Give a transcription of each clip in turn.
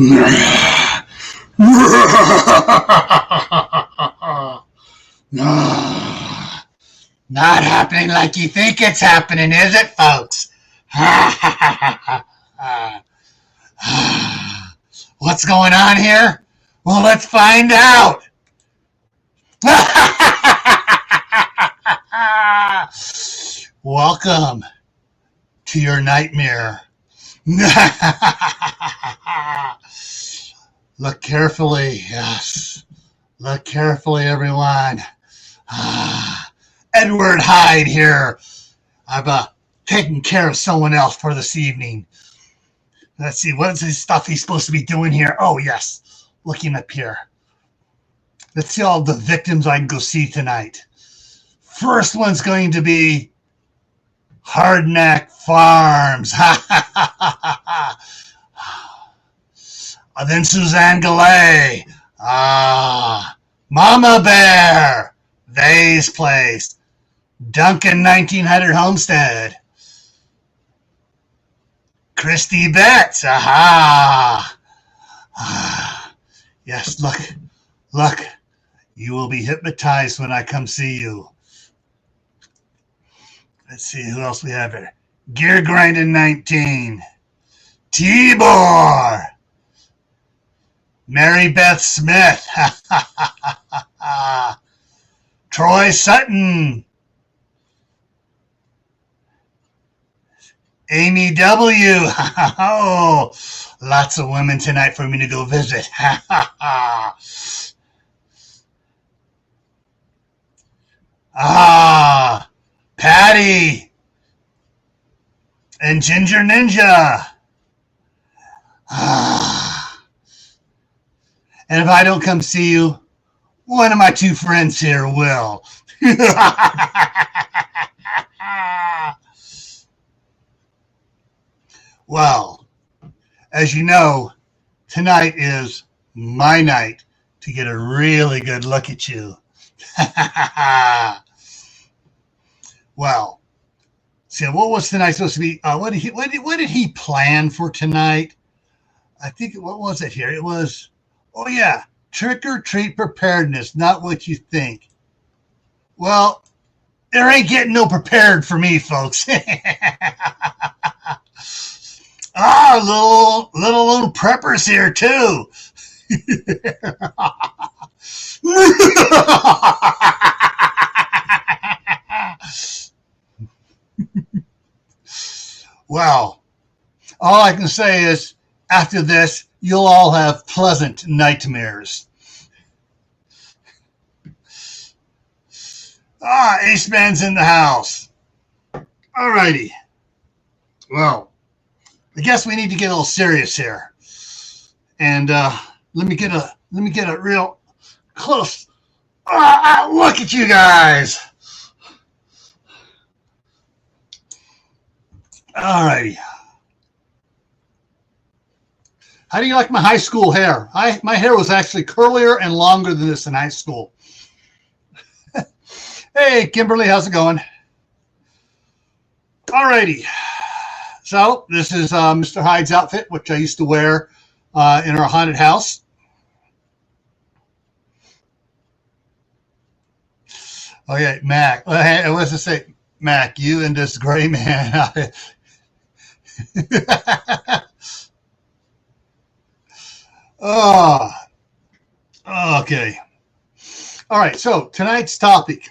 Not happening like you think it's happening, is it, folks? What's going on here? Well, let's find out. Welcome to your nightmare. Look carefully, yes. Look carefully, everyone. Edward Hyde here. I've taken care of someone else for this evening. Let's see, what is this stuff he's supposed to be doing here? Oh, yes, looking up here. Let's see all the victims I can go see tonight. First one's going to be Hardneck Farms. Then Suzanne Gallet. Mama Bear. Vay's Place. Duncan 1900 Homestead. Christy Betts. Yes, look. You will be hypnotized when I come see you. Let's see who else we have here. Gear Grinding 19. Tibor. Mary Beth Smith. Troy Sutton. Amy W. Oh, lots of women tonight for me to go visit. Patty and Ginger Ninja. And if I don't come see you, one of my two friends here will. Well, as you know, tonight is my night to get a really good look at you. Well, see, what was tonight supposed to be? What did he plan for tonight? I think, what was it here? It was, oh yeah, trick or treat preparedness, not what you think. Well, there ain't getting no prepared for me, folks. Little preppers here too. Well, all I can say is after this, you'll all have pleasant nightmares. Ace Man's in the house. All righty. Well, I guess we need to get a little serious here. And let me get a real close look at you guys. All righty. How do you like my high school hair? My hair was actually curlier and longer than this in high school. Hey, Kimberly, how's it going? All righty. So this is Mr. Hyde's outfit, which I used to wear in our haunted house. Okay, Mac. Hey, what's it say? Mac, you and this gray man. Oh, okay. All right. So tonight's topic.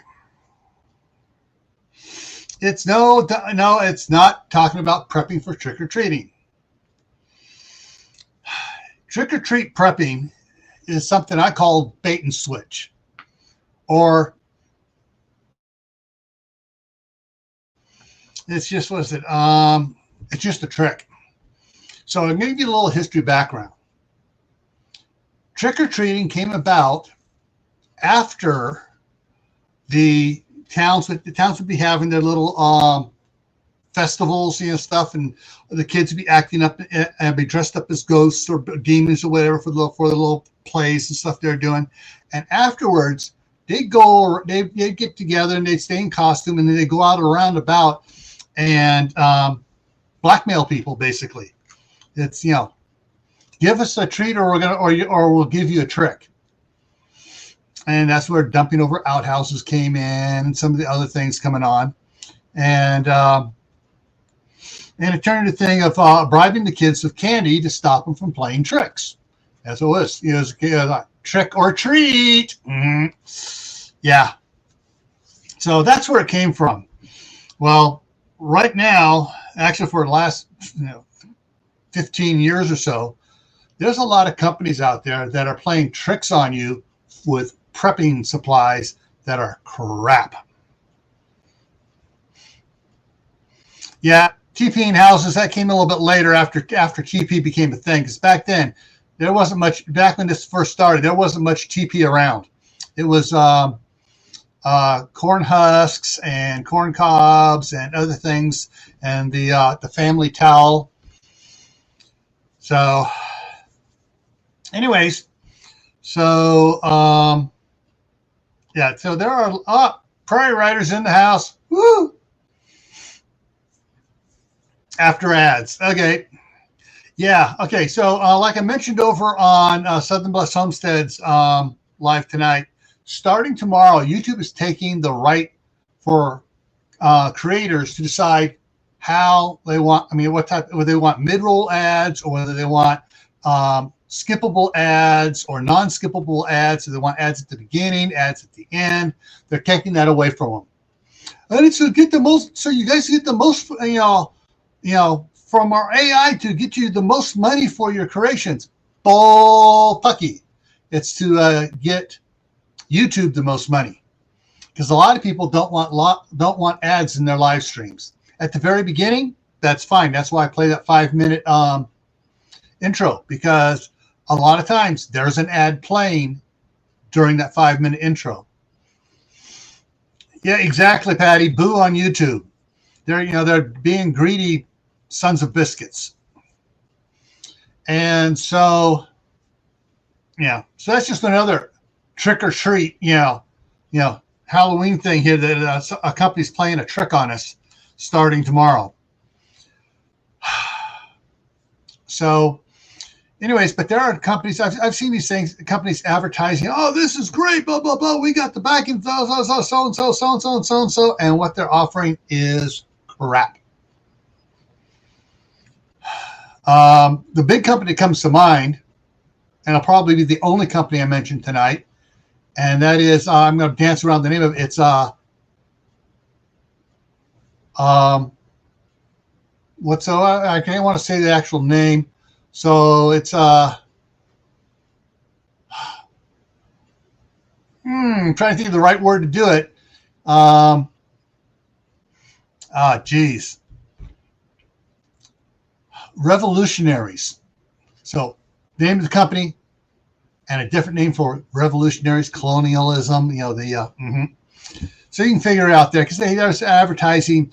It's no, it's not talking about prepping for trick or treating. Trick or treat prepping is something I call bait and switch, or it's just, what is it? It's just a trick. So I'm going to give you a little history background. Trick-or-treating came about after the towns would be having their little festivals, stuff, and the kids would be acting up and be dressed up as ghosts or demons or whatever for the little plays and stuff they're doing. And afterwards, they'd get together and they'd stay in costume, and then they'd go out around about and blackmail people, basically. It's, give give us a treat, or we'll give you a trick. And that's where dumping over outhouses came in, and some of the other things coming on, and it turned into a thing of bribing the kids with candy to stop them from playing tricks. That's what it was. It was like trick or treat. Mm-hmm. Yeah. So that's where it came from. Well, right now, actually for the last 15 years or so, there's a lot of companies out there that are playing tricks on you with prepping supplies that are crap. Yeah, TPing houses, that came a little bit later after TP became a thing, because back then there wasn't much. Back when this first started, there wasn't much TP around. It was corn husks and corn cobs and other things, and the family towel. So, anyways, so yeah, so there are prairie riders in the house. Woo! After ads, okay. Yeah, okay. So, like I mentioned over on Southern Blessed Homestead's live tonight, starting tomorrow, YouTube is taking the right for creators to decide how they want. I mean, what type? Whether they want mid-roll ads, or whether they want skippable ads or non-skippable ads. So they want ads at the beginning, ads at the end. They're taking that away from them, and it's to get the most. So you guys get the most. From our AI to get you the most money for your creations. Bull-pucky. It's to get YouTube the most money, because a lot of people don't want ads in their live streams. At the very beginning, that's fine. That's why I play that 5-minute intro, because a lot of times there's an ad playing during that 5-minute intro. Yeah, exactly, Patty. Boo on YouTube. They're being greedy sons of biscuits. And so, yeah, so that's just another trick or treat, Halloween thing here that a company's playing a trick on us starting tomorrow. So, anyways, but there are companies, I've seen these things, companies advertising, oh, this is great, blah, blah, blah, we got the backing, so, and what they're offering is crap. The big company that comes to mind, and it'll probably be the only company I mentioned tonight, and that is, I'm going to dance around the name of it. It's I can't want to say the actual name, so it's trying to think of the right word to do it. Geez. Revolutionaries. So the name of the company and a different name for revolutionaries, colonialism, So you can figure it out there, because they're advertising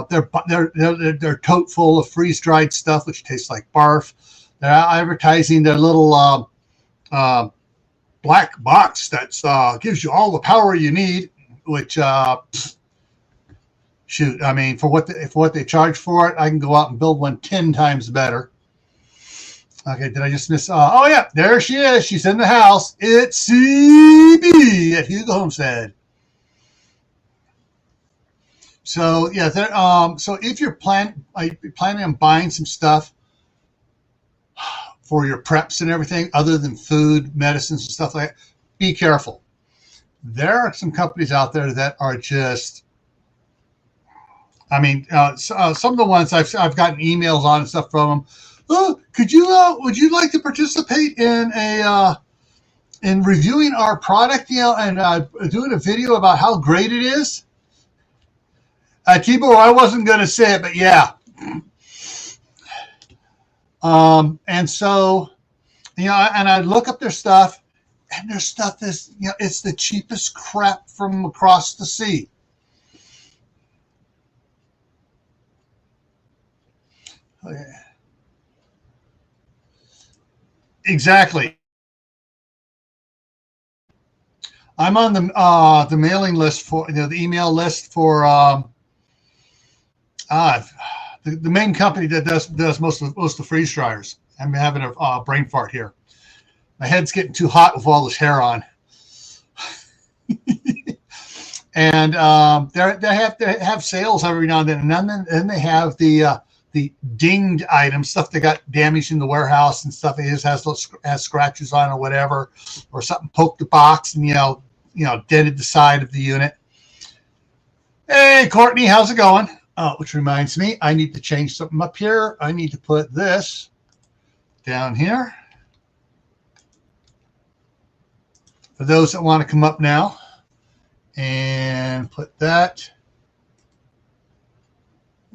their tote full of freeze-dried stuff, which tastes like barf. They're advertising their little black box that gives you all the power you need, which shoot, I mean, for what they charge for it, I can go out and build one 10 times better. Okay, did I just miss? Oh yeah, there she is. She's in the house. It's CB at Hugo Homestead. So yeah, so if you're planning on buying some stuff for your preps and everything, other than food, medicines, and stuff like that, be careful. There are some companies out there that are just, I mean, some of the ones I've gotten emails on and stuff from them. Oh, would you like to participate in in reviewing our product, and doing a video about how great it is? Tibor, I wasn't going to say it, but yeah. And so, and I look up their stuff, and their stuff is, it's the cheapest crap from across the sea. Okay. Exactly. I'm on the mailing list for the email list for the main company that does most of the freeze dryers. I'm having a brain fart here. My head's getting too hot with all this hair on. And they have sales every now and then. And then they have the dinged items, stuff that got damaged in the warehouse and stuff. It just has scratches on or whatever, or something poked the box and dented the side of the unit. Hey, Courtney, how's it going? Which reminds me, I need to change something up here. I need to put this down here for those that want to come up now, and put that.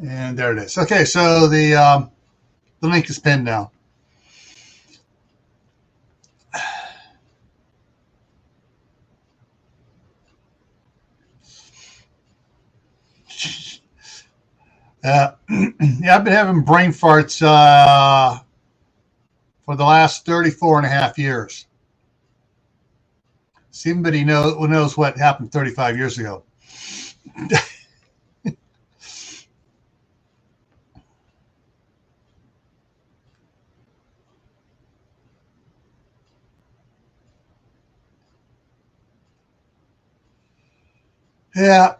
And there it is. Okay, so the link is pinned now. Yeah, I've been having brain farts for the last 34 and a half years. See, anybody knows what happened 35 years ago. Yeah.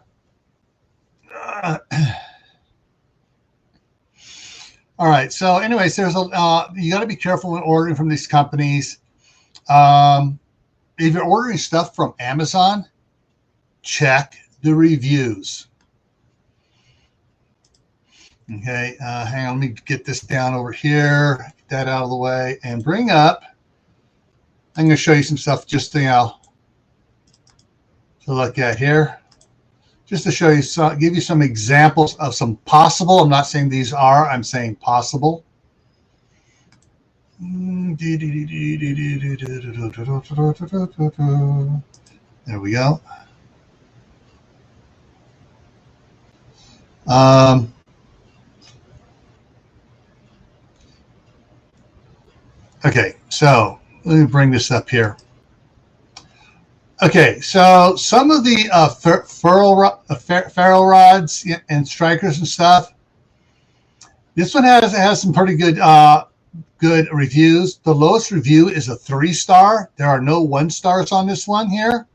All right. So, anyways, there's you got to be careful when ordering from these companies. If you're ordering stuff from Amazon, check the reviews. Okay. Hang on. Let me get this down over here. Get that out of the way and bring up. I'm going to show you some stuff just to look at here. Just to show you, give you some examples of some possible. I'm not saying these are. I'm saying possible. There we go. Okay, so let me bring this up here. Okay, so some of the ferrule rods and strikers and stuff. This one has some pretty good reviews. The lowest review is a 3-star. There are no 1-stars on this one here.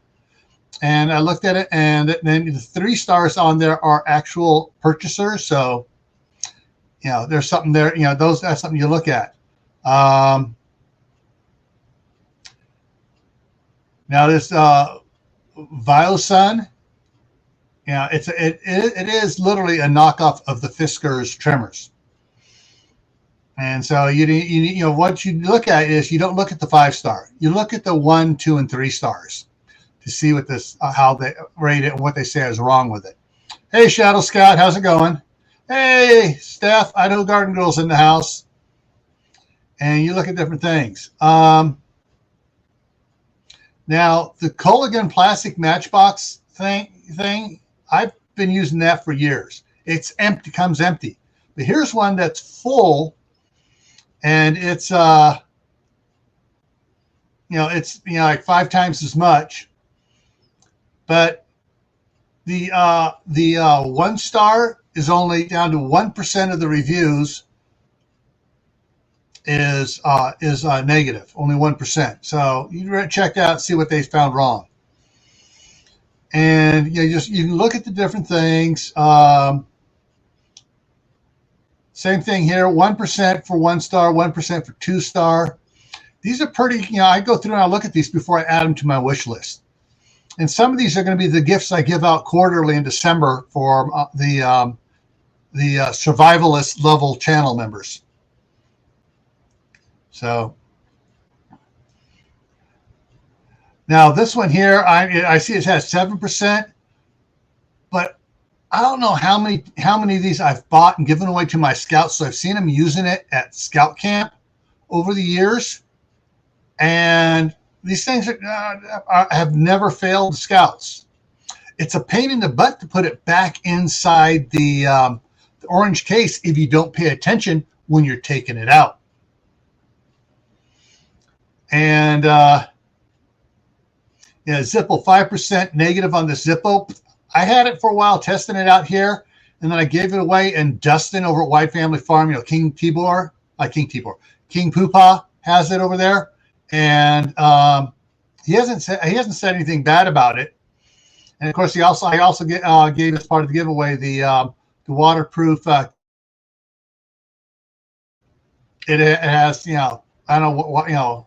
And I looked at it, and then the 3 stars on there are actual purchasers. So, there's something there. That's something you look at. Now this Viosun, it is literally a knockoff of the Fiskars trimmers. And so what you look at is, you don't look at the 5-star. You look at the 1, 2, and 3 stars to see what how they rate it and what they say is wrong with it. Hey, Shadow Scout, how's it going? Hey, Steph, I know Garden Girl's in the house. And you look at different things. Now, the Culligan plastic matchbox thing, I've been using that for years. It's empty, comes empty. But here's one that's full, and it's like 5 times as much. But the 1-star is only down to 1% of the reviews is negative, only 1%. So you check out and see what they found wrong. And you can look at the different things. Same thing here, 1% for 1-star, 1% for 2-star. These are pretty, I go through and I look at these before I add them to my wish list. And some of these are going to be the gifts I give out quarterly in December for the Survivalist level channel members. So now this one here, I see it has 7%, but I don't know how many of these I've bought and given away to my scouts. So I've seen them using it at scout camp over the years, and these things have never failed the scouts. It's a pain in the butt to put it back inside the orange case if you don't pay attention when you're taking it out. And Zippo, 5% negative on the Zippo. I had it for a while testing it out here, and then I gave it away. And Dustin over at White Family Farm, King King Poopah has it over there, and he hasn't said anything bad about it. And of course, I also gave as part of the giveaway the waterproof. It has, I don't know what.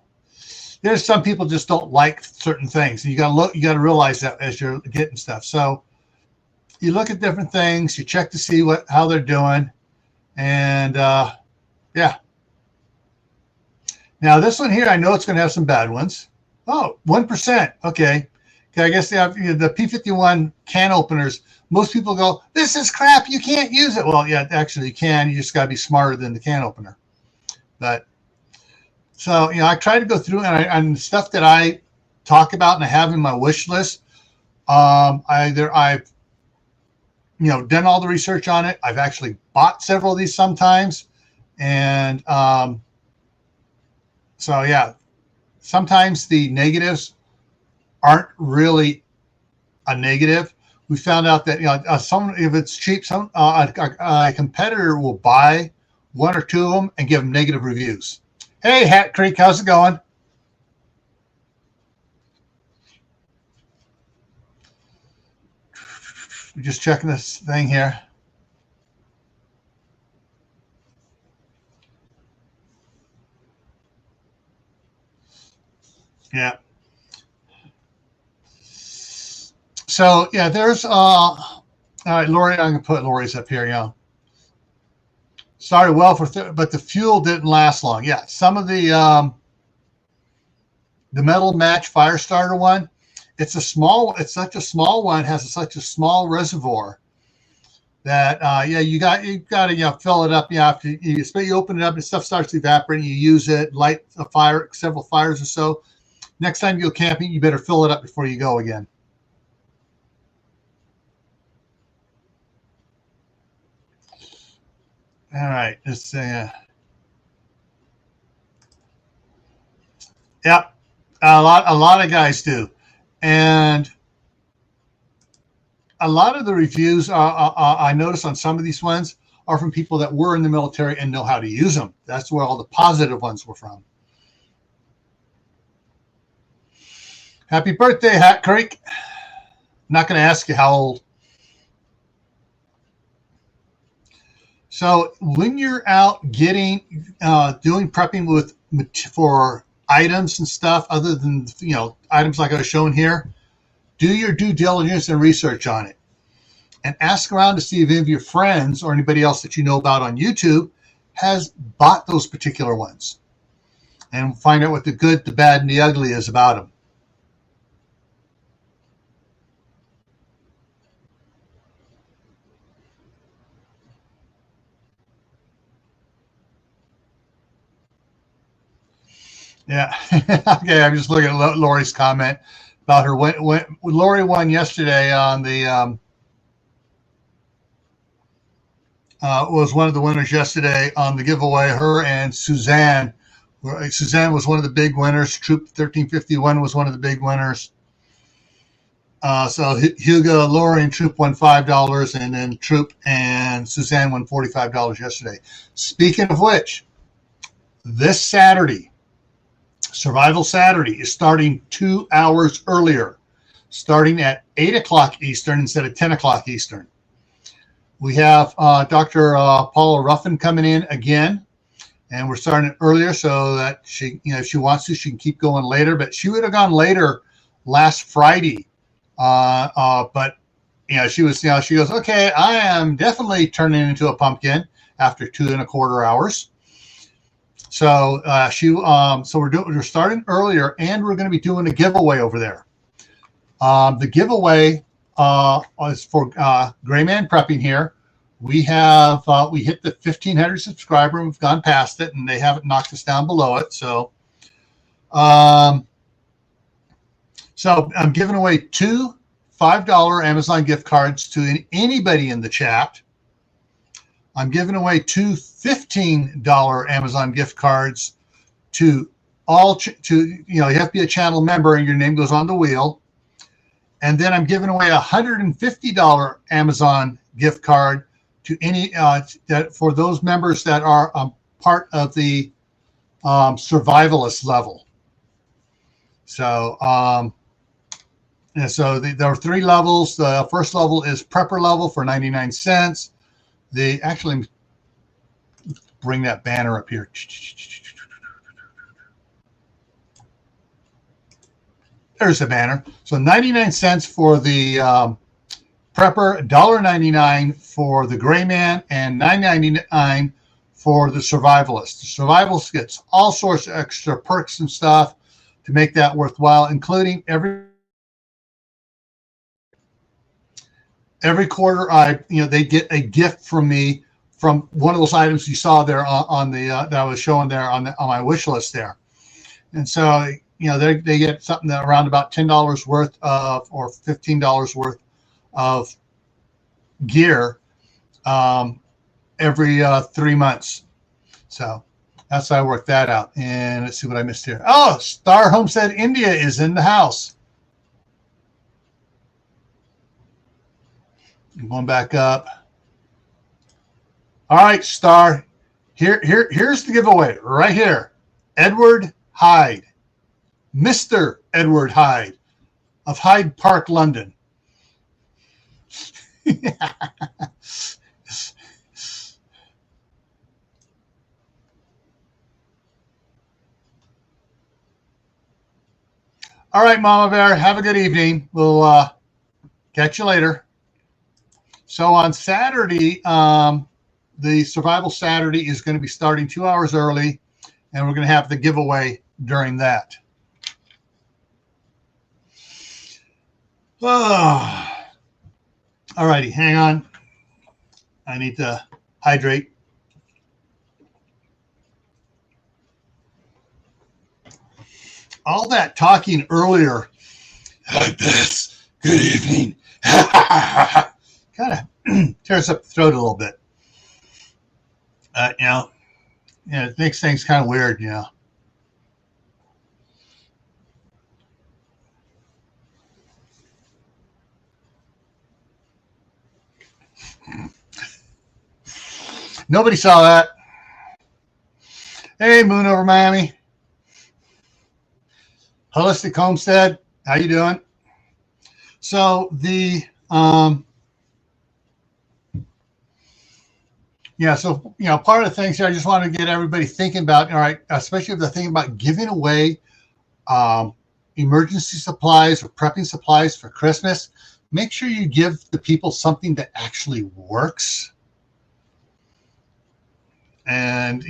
There's some people just don't like certain things. And you got to realize that as you're getting stuff. So you look at different things, you check to see how they're doing, and yeah. Now this one here, I know it's going to have some bad ones. Oh, 1%. Okay. I guess they have the P51 can openers. Most people go, "This is crap. You can't use it." Well, yeah, actually you can. You just got to be smarter than the can opener. But so I try to go through and stuff that I talk about and I have in my wish list. I've done all the research on it. I've actually bought several of these sometimes, and so yeah, sometimes the negatives aren't really a negative. We found out that if it's cheap, a competitor will buy one or two of them and give them negative reviews. Hey, Hat Creek, how's it going? We're just checking this thing here. Yeah. So yeah, there's all right, Lori. I'm gonna put Lori's up here. Started well but the fuel didn't last long. Yeah, some of the metal match fire starter one, it's such a small one, has such a small reservoir that you got to fill it up. After you open it up and stuff starts evaporating, you use it, light a fire, several fires or so. Next time you go camping, you better fill it up before you go again. All right, let's see. Yep, a lot of guys do, and a lot of the reviews I notice on some of these ones are from people that were in the military and know how to use them. That's where all the positive ones were from. Happy birthday, Hat Creek. I'm not going to ask you how old. So when you're out doing prepping for items and stuff, other than items like I was showing here, do your due diligence and research on it, and ask around to see if any of your friends or anybody else that you know about on YouTube has bought those particular ones, and find out what the good, the bad, and the ugly is about them. Yeah. Okay. I'm just looking at Lori's comment about her. When Lori won yesterday on the was one of the winners yesterday on the giveaway. Her and Suzanne. Suzanne was one of the big winners. Troop 1351 was one of the big winners. So Hugo, Lori, and Troop won $5, and then Troop and Suzanne won $45 yesterday. Speaking of which, this Saturday, Survival Saturday, is starting 2 hours earlier, starting at 8 o'clock Eastern instead of 10 o'clock Eastern. We have Dr. Paula Ruffin coming in again, and we're starting it earlier so that she, if she wants to, she can keep going later. But she would have gone later last Friday, but she was, she goes, okay, I am definitely turning into a pumpkin after 2.25 hours. So we're starting earlier, and we're going to be doing a giveaway over there. The giveaway is for Gray Man Prepping here. We hit the 1,500 subscriber, and we've gone past it, and they haven't knocked us down below it. So, I'm giving away 2 $5 Amazon gift cards to anybody in the chat. I'm giving away 2 $15 Amazon gift cards to you have to be a channel member and your name goes on the wheel. And then I'm giving away a $150 Amazon gift card to any for those members that are part of the Survivalist level. So, and so there are 3 levels. The first level is Prepper level for 99 cents. Actually, bring that banner up here. There's the banner. So 99 cents for the Prepper, $1.99 for the Gray Man, and $9.99 for the Survivalist. The Survivalist gets all sorts of extra perks and stuff to make that worthwhile, including every quarter they get a gift from me from one of those items you saw there on the that I was showing there on my wish list there. And so they get something that around about $10 worth of or $15 worth of gear every 3 months. So that's how I worked that out. And let's see what I missed here. Oh, Star Homestead India is in the house. I'm going back up. All right, Star. Here's the giveaway right here. Edward Hyde. Mr. Edward Hyde of Hyde Park, London. All right, Mama Bear, have a good evening. We'll catch you later. So on Saturday, the Survival Saturday is going to be starting 2 hours early, and we're going to have the giveaway during that. Oh. All righty, hang on. I need to hydrate. All that talking earlier, like this, good evening, kind of tears up the throat a little bit. It makes things kind of weird, Nobody saw that. Hey, Moon over Miami. Holistic Homestead, how you doing? So the part of the things here, I just want to get everybody thinking about, all right, especially if they're thinking about giving away emergency supplies or prepping supplies for Christmas. Make sure you give the people something that actually works. And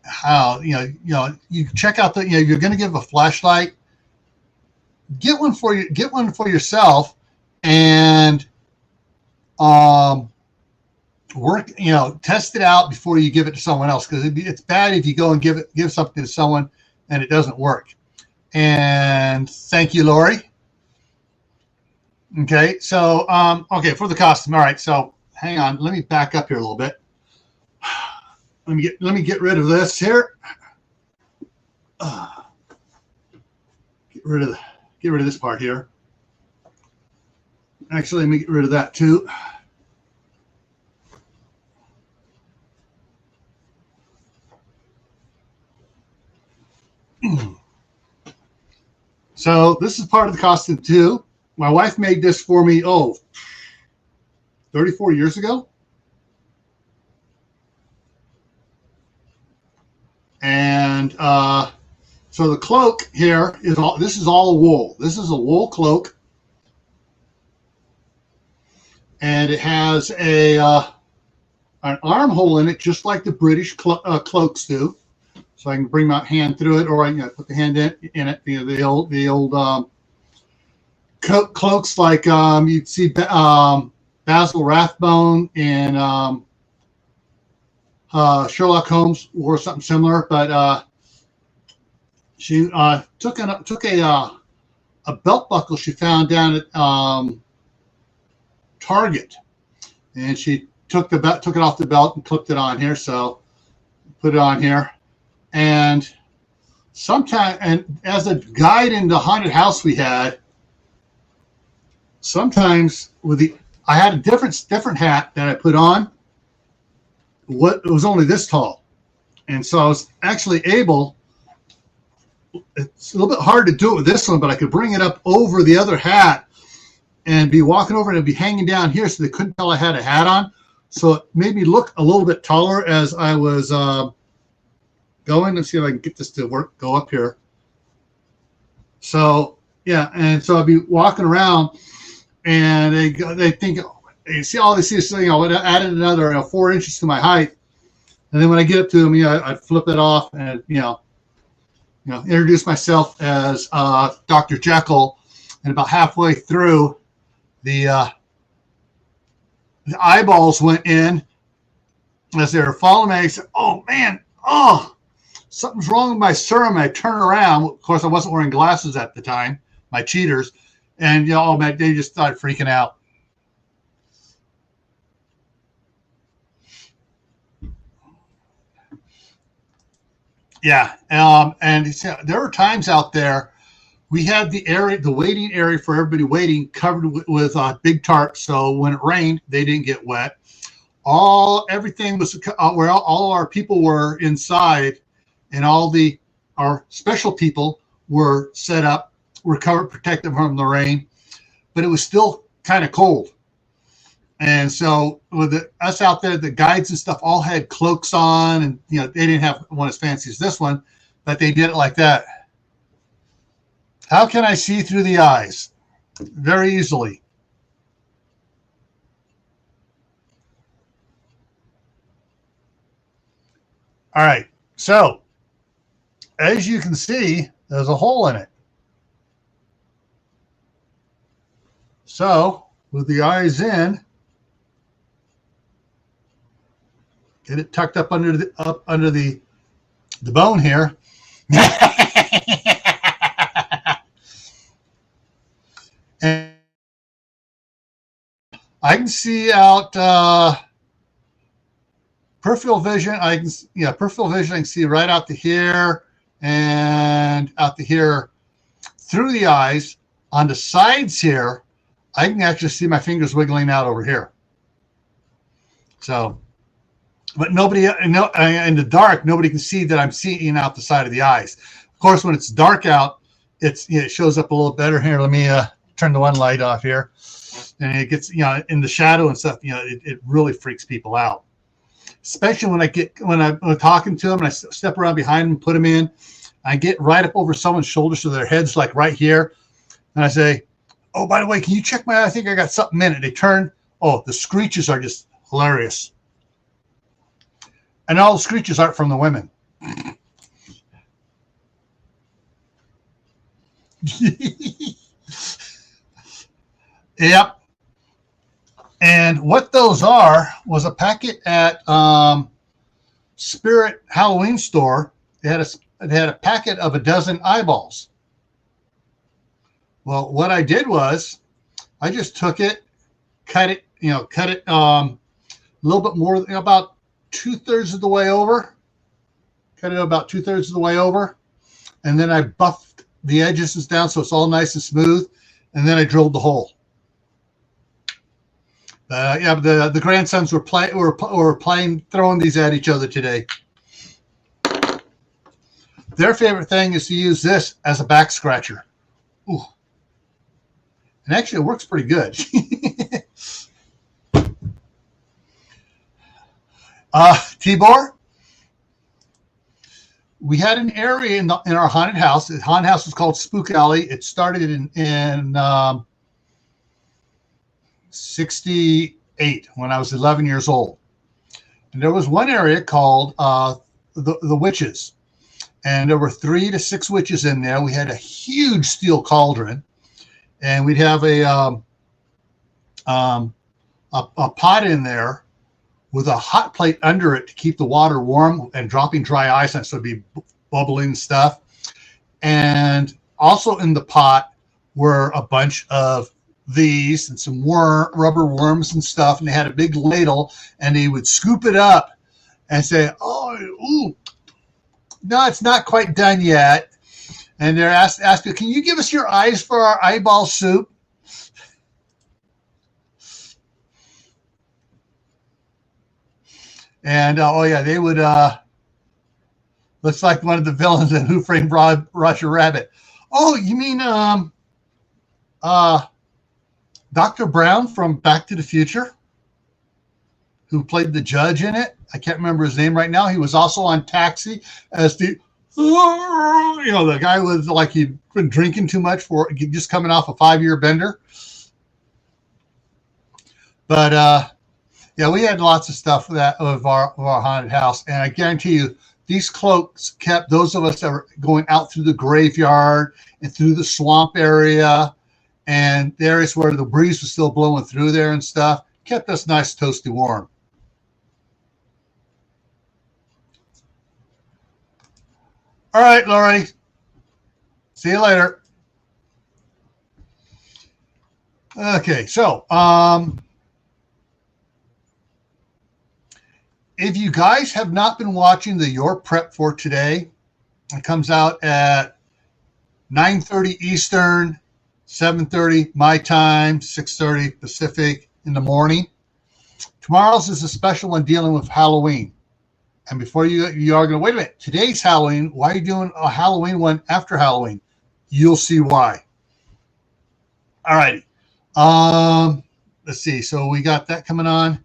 how you check out the you're going to give a flashlight, get one for yourself, and work test it out before you give it to someone else, because it's bad if you go and give something to someone and it doesn't work. And thank you, Lori. Okay, so for the costume. All right, so hang on, let me back up here a little bit. Let me get rid of this here. Get rid of this part here. Actually, let me get rid of that too. So this is part of the costume too. My wife made this for me, 34 years ago. And so the cloak here is all wool. This is a wool cloak. And it has an armhole in it, just like the British cloaks do. So I can bring my hand through it, or I can put the hand in it. The old cloaks like you'd see Basil Rathbone and Sherlock Holmes wore something similar, but she took a belt buckle she found down at Target, and she took it off the belt and clipped it on here. So put it on here, and as a guide in the haunted house we had, sometimes I had a different hat that I put on. It was only this tall, And so I was actually able, it's a little bit hard to do it with this one, but I could bring it up over the other hat and be walking over and it'd be hanging down here so they couldn't tell I had a hat on. So it made me look a little bit taller as I was going. Let's see if I can get this to work, go up here. So, yeah, and so I'd be walking around and they think, they see all they see is, I added another 4 inches to my height. And then when I get up to them, I'd flip it off and, introduce myself as Dr. Jekyll. And about halfway through, the eyeballs went in as they were following me. I said, "Oh man, something's wrong with my serum." I turn around. Of course, I wasn't wearing glasses at the time, my cheaters, and man, they just started freaking out. Yeah, and there were times out there we had the waiting area for everybody waiting covered with big tarps, so when it rained, they didn't get wet. Everything was where all our people were inside, and our special people were set up, were covered, protected from the rain, but it was still kind of cold. And so with us out there, the guides and stuff all had cloaks on, and they didn't have one as fancy as this one, but they did it like that. How can I see through the eyes? Very easily. All right. So as you can see, there's a hole in it. So with the eyes in, get it tucked up under the bone here. And I can see out peripheral vision. Peripheral vision. I can see right out to here and out to here through the eyes. On the sides here, I can actually see my fingers wiggling out over here. So, but nobody, in the dark, nobody can see that I'm seeing out the side of the eyes. Of course, when it's dark out, it shows up a little better here. Let me turn the one light off here, and it gets in the shadow and stuff. It really freaks people out, especially when I'm talking to them and I step around behind them, put them in. I get right up over someone's shoulder so their head's like right here, and I say, "Oh, by the way, can you check my eye? I think I got something in it." They turn. Oh, the screeches are just hilarious, and all the screeches aren't from the women. Yep. And what those was a packet at Spirit Halloween store. It had a packet of a dozen eyeballs. Well, what I did was I just took it, cut it a little bit more, about 2/3 of the way over. Cut it about 2/3 of the way over, and then I buffed the edges down so it's all nice and smooth, and then I drilled the hole. The grandsons were playing, throwing these at each other today. Their favorite thing is to use this as a back scratcher. Ooh. And actually, it works pretty good. Tibor, we had an area in our haunted house. The haunted house was called Spook Alley. It started in 68 when I was 11 years old. And there was one area called the Witches. And there were 3 to 6 witches in there. We had a huge steel cauldron. And we'd have a pot in there with a hot plate under it to keep the water warm and dropping dry ice on it, so it'd be bubbling stuff. And also in the pot were a bunch of these and some rubber worms and stuff. And they had a big ladle, and they would scoop it up and say, "Oh, ooh, no, it's not quite done yet." And they're asking, "Can you give us your eyes for our eyeball soup?" And oh yeah, they would Looks like one of the villains in Who Framed Roger Rabbit. Oh, you mean Dr. Brown from Back to the Future, who played the judge in it? I can't remember his name right now. He was also on Taxi as the, the guy was like he'd been drinking too much for just coming off a 5-year bender. But yeah, we had lots of stuff of our haunted house, and I guarantee you, these cloaks kept those of us that were going out through the graveyard and through the swamp area and the areas where the breeze was still blowing through there and stuff, kept us nice, toasty warm. All right, Lori. See you later. Okay, so if you guys have not been watching the Your Prep for Today, it comes out at 9:30 Eastern, 7:30 my time, 6:30 Pacific in the morning. Tomorrow's is a special one dealing with Halloween. And before you are going to, wait a minute, today's Halloween. Why are you doing a Halloween one after Halloween? You'll see why. All righty. Let's see. So we got that coming on.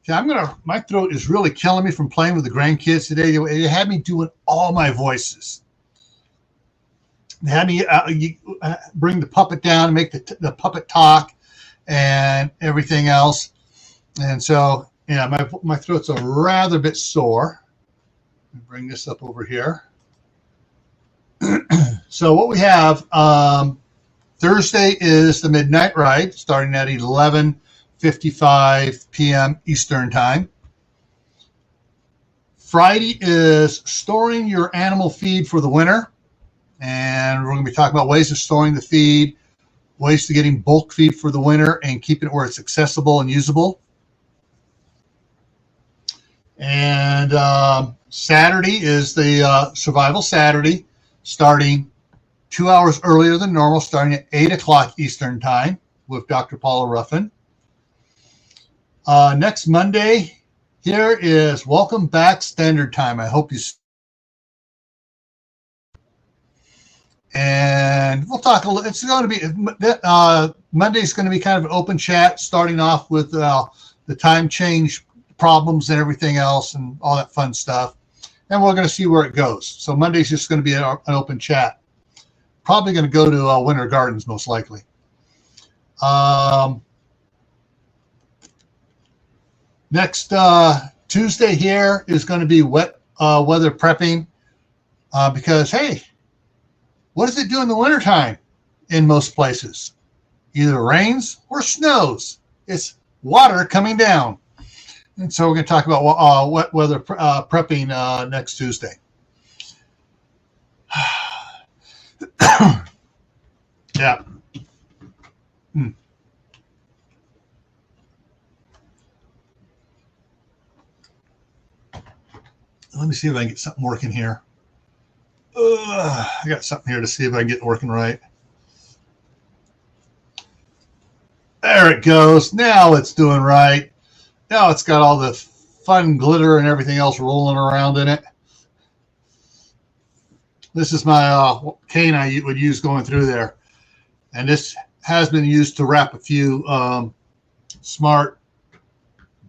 Okay, my throat is really killing me from playing with the grandkids today. They had me doing all my voices. They had me bring the puppet down and make the puppet talk and everything else. And so, yeah, my throat's a rather bit sore. Let me bring this up over here. So what we have, Thursday is the Midnight Ride, starting at 11:55 p.m. Eastern Time. Friday is storing your animal feed for the winter. And we're going to be talking about ways of storing the feed, ways to getting bulk feed for the winter and keeping it where it's accessible and usable. And Saturday is the Survival Saturday, starting 2 hours earlier than normal, starting at 8 o'clock Eastern Time with Dr. Paula Ruffin. Next Monday here is Welcome Back Standard Time. I hope you. And we'll talk a little. It's going to be Monday's going to be kind of an open chat, starting off with the time change problems and everything else and all that fun stuff. And we're going to see where it goes. So Monday's just going to be an open chat. Probably going to go to Winter Gardens most likely. Next Tuesday here is going to be wet weather prepping because, hey, what does it do in the wintertime in most places? Either rains or snows. It's water coming down. And so we're going to talk about wet weather prepping next Tuesday. Yeah. Let me see if I can get something working here. I got something here to see if I can get it working right. There it goes. Now it's doing right. Now it's got all the fun glitter and everything else rolling around in it. This is my cane I would use going through there. And this has been used to wrap a few smart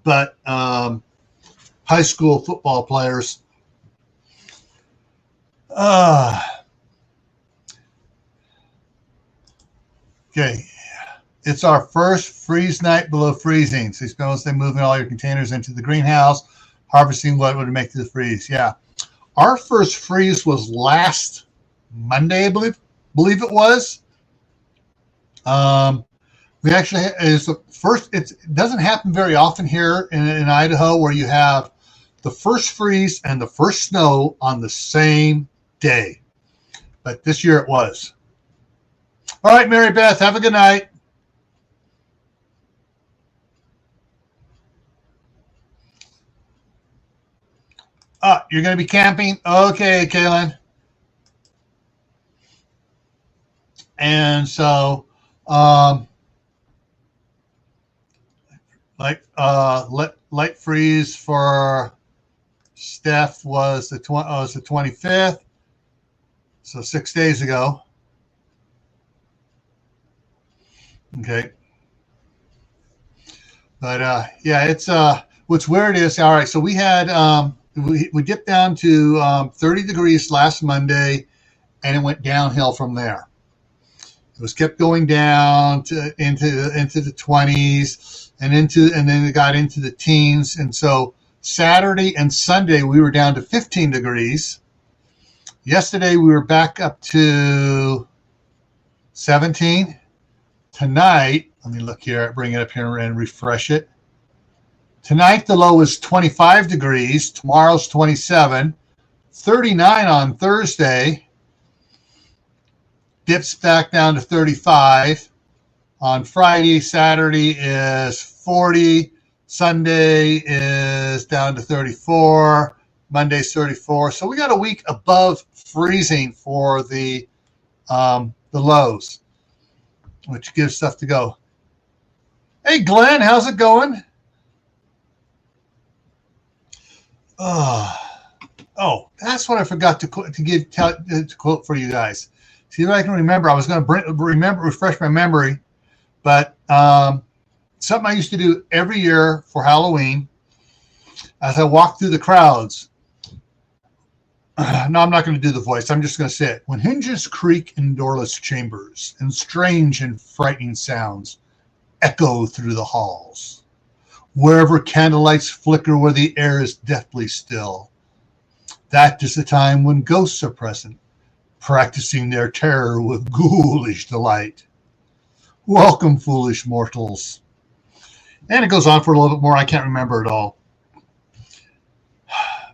but high school football players. Okay. It's our first freeze night below freezing. So you spend day moving all your containers into the greenhouse, harvesting what would make the freeze. Yeah. Our first freeze was last Monday, I believe it was. We actually is the first. It doesn't happen very often here in Idaho where you have the first freeze and the first snow on the same day. But this year it was. All right, Mary Beth, have a good night. You're going to be camping? Okay, Kaylin. And so, light freeze for Steph was the 25th, so 6 days ago. Okay. But yeah, it's what's weird is, all right, so we had we dipped down to 30 degrees last Monday, and it went downhill from there. It was kept going down into the 20s and then it got into the teens. And so Saturday and Sunday we were down to 15 degrees. Yesterday we were back up to 17. Tonight, let me look here, bring it up here and refresh it. Tonight the low is 25 degrees. Tomorrow's 27. 39 on Thursday. Dips back down to 35. On Friday, Saturday is 40. Sunday is down to 34. Monday's 34. So we got a week above freezing for the lows, which gives stuff to go. Hey, Glenn, how's it going? Oh, that's what I forgot to quote for you guys. See if I can remember. I was going to refresh my memory, but something I used to do every year for Halloween as I walked through the crowds. No, I'm not going to do the voice. I'm just going to say it. When hinges creak in doorless chambers and strange and frightening sounds echo through the halls, wherever candlelights flicker where the air is deathly still, that is the time when ghosts are present, practicing their terror with ghoulish delight. Welcome, foolish mortals. And it goes on for a little bit more. I can't remember it all.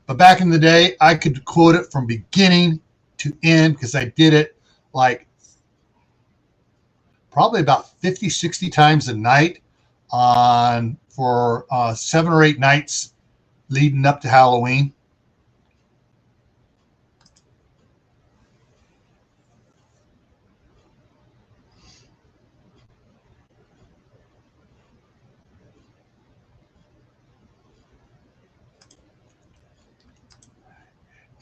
But back in the day, I could quote it from beginning to end because I did it like probably about 50, 60 times a night for 7 or 8 nights leading up to Halloween.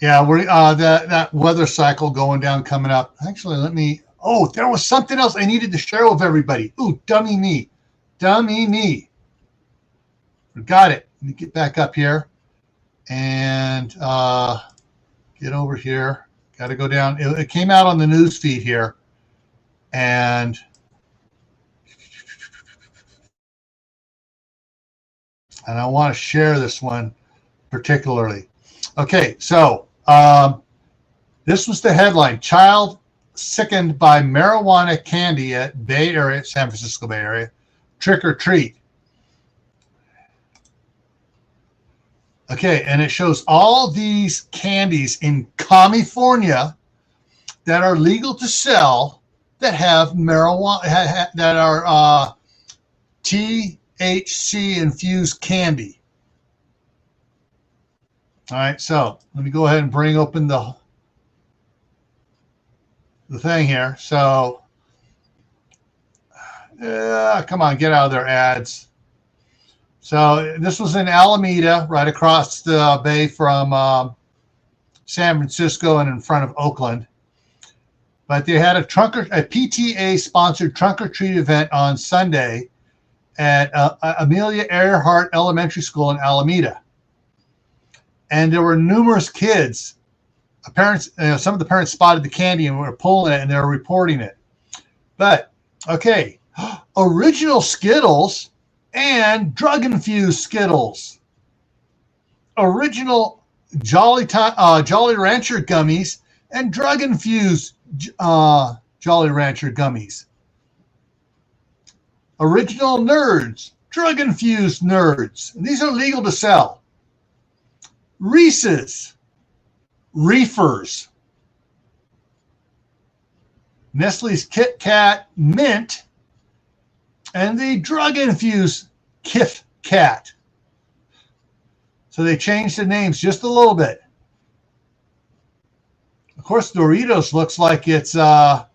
Yeah, we're that weather cycle going down coming up. Actually, let me. Oh, there was something else I needed to share with everybody. Ooh, dummy me. Got it. Let me get back up here and get over here. Got to go down. It came out on the news feed here, and I want to share this one particularly. Okay, so this was the headline: Child sickened by marijuana candy at Bay Area, San Francisco Bay Area, trick or treat. Okay, and it shows all these candies in California that are legal to sell that have marijuana, that are THC infused candy. All right, so let me go ahead and bring open the thing here. So, come on, get out of their ads. So this was in Alameda, right across the bay from San Francisco and in front of Oakland. But they had a PTA-sponsored trunk or treat event on Sunday at Amelia Earhart Elementary School in Alameda. And there were numerous kids. Parents, some of the parents spotted the candy and were pulling it, and they were reporting it. But okay, original Skittles and drug-infused Skittles, original Jolly Rancher gummies and drug-infused Jolly Rancher gummies, original Nerds, drug-infused Nerds. And these are legal to sell. Reese's, Reefers, Nestle's Kit Kat Mint, and the drug-infused Kit Kat. So they changed the names just a little bit. Of course, Doritos looks like it's They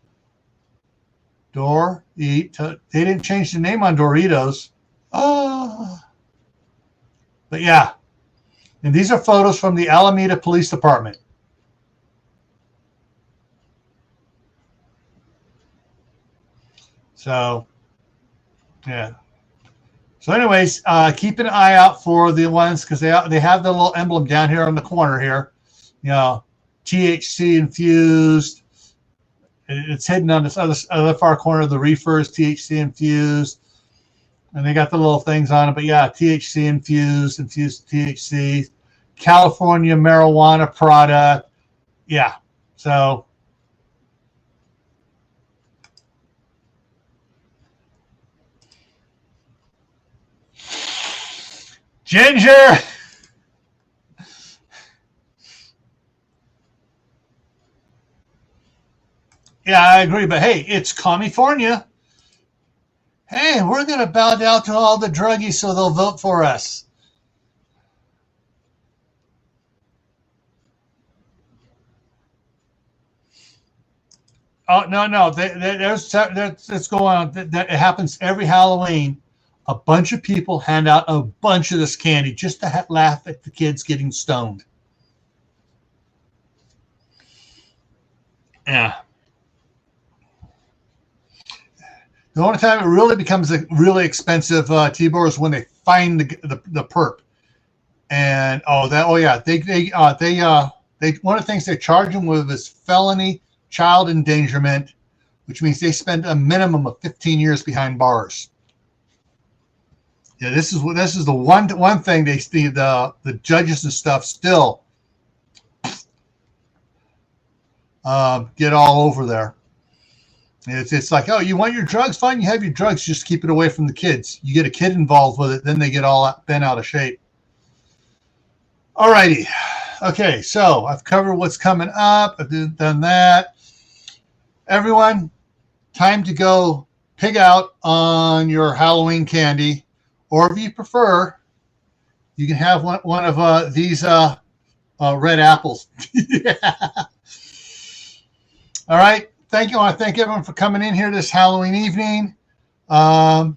didn't change the name on Doritos. But yeah. And these are photos from the Alameda Police Department. So, yeah. So anyways, keep an eye out for the ones, because they have the little emblem down here on the corner here. You know, THC infused. It's hidden on this other far corner of the reefers, THC infused. And they got the little things on it. But yeah, THC infused THC, California marijuana product. Yeah. So Ginger. Yeah, I agree. But hey, it's California. Hey, we're going to bow down to all the druggies so they'll vote for us. Oh, no. That's going on. It happens every Halloween. A bunch of people hand out a bunch of this candy just to laugh at the kids getting stoned. Yeah. The only time it really becomes a really expensive Tibor is when they find the perp. And one of the things they charge them with is felony child endangerment, which means they spend a minimum of 15 years behind bars. Yeah, this is the one thing they see the judges and stuff still get all over there. It's like, oh, you want your drugs? Fine, you have your drugs. Just keep it away from the kids. You get a kid involved with it, then they get all bent out of shape. All righty. Okay, so I've covered what's coming up. I've done that. Everyone, time to go pig out on your Halloween candy. Or if you prefer, you can have one of these red apples. Yeah. All right. Thank you. I want to thank everyone for coming in here this Halloween evening. There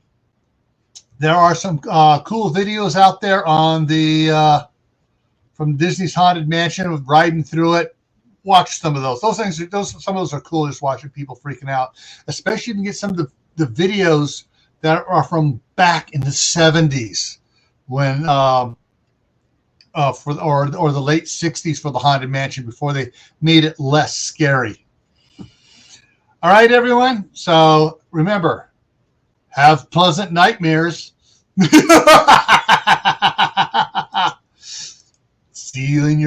are some cool videos out there on the from Disney's Haunted Mansion of riding through it. Watch some of those. Some of those are cool. Just watching people freaking out, especially if you can get some of the videos that are from back in the 70s when or the late 60s for the Haunted Mansion before they made it less scary. All right, everyone. So remember, have pleasant nightmares. See you in your